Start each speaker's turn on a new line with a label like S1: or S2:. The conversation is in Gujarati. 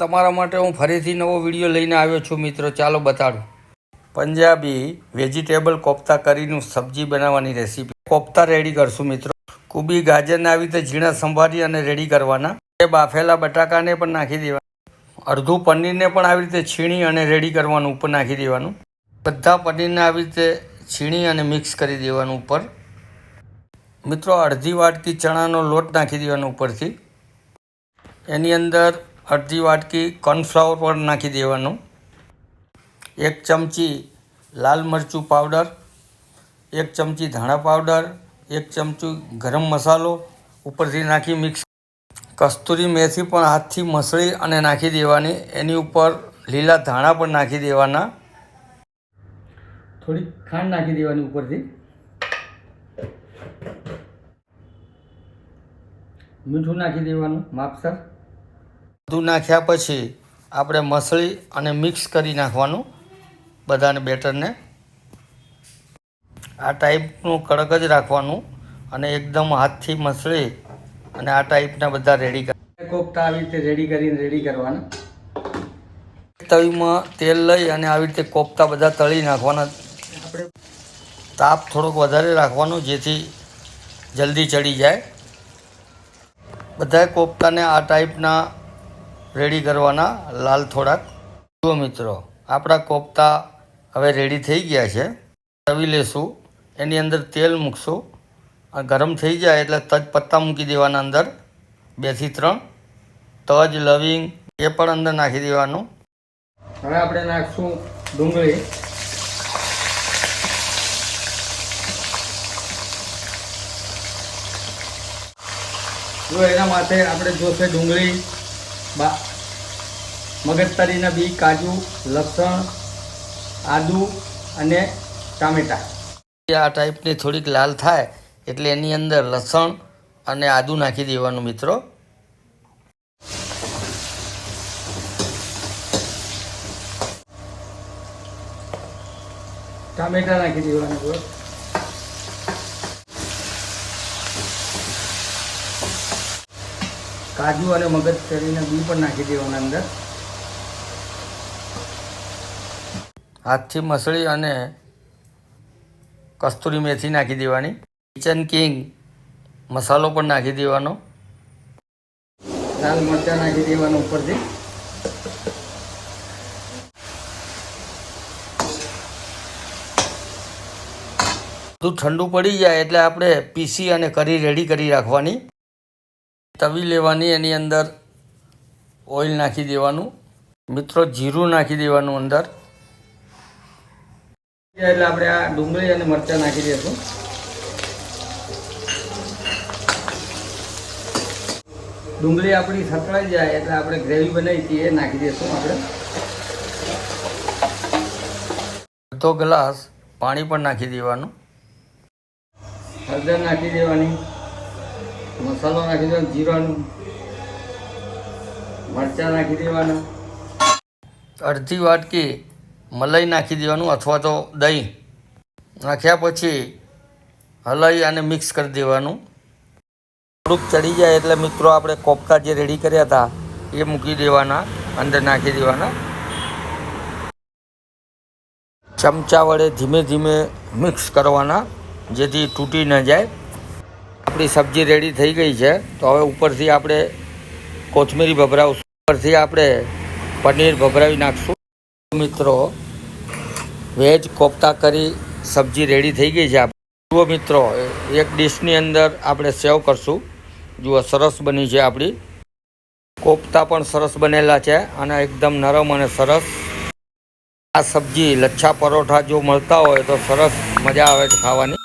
S1: તમારા માટે હું ફરીથી નવો વિડીયો લઈને આવ્યો છું મિત્રો. ચાલો બતાડું. પંજાબી વેજીટેબલ કોફતા કરીનું સબ્જી બનાવવાની રેસીપી. કોફતા રેડી કરશું મિત્રો. કુબી ગાજરને આવી રીતે ઝીણા સંભાળી અને રેડી કરવાના. એ બાફેલા બટાકાને પણ નાખી દેવાના. અડધું પનીરને પણ આવી રીતે છીણી અને રેડી કરવાનું, ઉપર નાખી દેવાનું. બધા પનીરને આવી રીતે છીણી અને મિક્સ કરી દેવાનું ઉપર. મિત્રો અડધી વાટકી ચણાનો લોટ નાખી દેવાનો ઉપરથી. એની અંદર અડધી વાટકી કોર્નફ્લાવર પણ નાખી દેવાનું. 1 ચમચી લાલ મરચું પાવડર, 1 ચમચી ધાણા પાવડર, 1 ચમચી ગરમ મસાલો ઉપરથી નાખી મિક્સ. કસ્તુરી મેથી પણ હાથથી મસળી અને નાખી દેવાની. એની ઉપર લીલા ધાણા પણ નાખી દેવાના. થોડી ખાંડ નાખી દેવાની ઉપરથી. મીઠું નાખી દેવાનું માપસર. બધું નાખ્યા પછી આપણે મસળી અને મિક્સ કરી નાખવાનું બધાને બેટરને. આ ટાઈપનું કડક જ રાખવાનું અને એકદમ હાથથી મસળી અને આ ટાઈપના બધા રેડી કરી કોફતા આવી રીતે રેડી કરવાના. તવીમાં તેલ લઈ અને આવી રીતે કોફતા બધા તળી નાખવાના. આપણે તાપ થોડોક વધારે રાખવાનો જેથી જલ્દી ચડી જાય. બધા કોફતાને આ ટાઈપના રેડી કરવાના, લાલ થોડાક. જુઓ મિત્રો, આપણા કોફતા હવે રેડી થઈ ગયા છે. તવી લેશું, એની અંદર તેલ મૂકશું. ગરમ થઈ જાય એટલે તજ પત્તા મૂકી દેવાના અંદર, 2 થી 3. તજ લવિંગ એ પણ અંદર નાખી દેવાનું. હવે આપણે નાખશું ડુંગળી. જો એના માટે આપણે જોશે ડુંગળી, મગજતરીના બી, કાજુ, લસણ, આદુ અને ટામેટાં. આ ટાઈપની થોડીક લાલ થાય એટલે એની અંદર લસણ અને આદુ નાખી દેવાનું મિત્રો. ટામેટાં નાખી દેવાનું. કાજુ અને મગજતરીના બી પણ નાખી દેવાના અંદર. હાથથી મસળી અને કસ્તુરી મેથી નાખી દેવાની. કિચન કિંગ મસાલો પણ નાખી દેવાનો. લાલ મરચાં નાખી દેવાનું ઉપરથી. બધું ઠંડુ પડી જાય એટલે આપણે પીસી અને કરી રેડી કરી રાખવાની. તવી લેવાની, એની અંદર ઓઇલ નાખી દેવાનું. મિત્રો જીરું નાખી દેવાનું અંદર. એટલે આપણે આ ડુંગળી અને મરચાં નાખી દઈશું. ડુંગળી આપણી સતળાઈ જાય એટલે આપણે ગ્રેવી બનાવી હતી એ નાખી દઈશું. આપણે અડધો ગ્લાસ પાણી પણ નાખી દેવાનું. હળદર નાખી દેવાની. મસાલો નાખી દેવાનો, જીરાનું, મરચાં નાખી દેવાના. અડધી વાટકી મલાઈ નાખી દેવાનું અથવા તો દહીં નાખ્યા પછી હલાવી અને મિક્સ કરી દેવાનું. થોડુંક ચડી જાય એટલે મિત્રો આપણે કોફતા જે રેડી કર્યા હતા એ મૂકી દેવાના, અંદર નાખી દેવાના. ચમચા વડે ધીમે ધીમે મિક્સ કરવાના જેથી તૂટી ન જાય. આપણી સબ્જી રેડી થઈ ગઈ છે. તો હવે ઉપરથી આપણે કોથમીરી ભભરાવશું. ઉપરથી આપણે પનીર ભભરાવી નાખશું. મિત્રો વેજ કોફતા કરી સબ્જી રેડી થઈ ગઈ છે. જુઓ મિત્રો, એક ડીશની અંદર આપણે સર્વ કરશું. જુઓ સરસ બની છે. આપણી કોફતા પણ સરસ બનેલા છે અને એકદમ નરમ અને સરસ. આ સબ્જી લચ્છા પરોઠા જો મળતા હોય તો સરસ મજા આવે છે ખાવાની.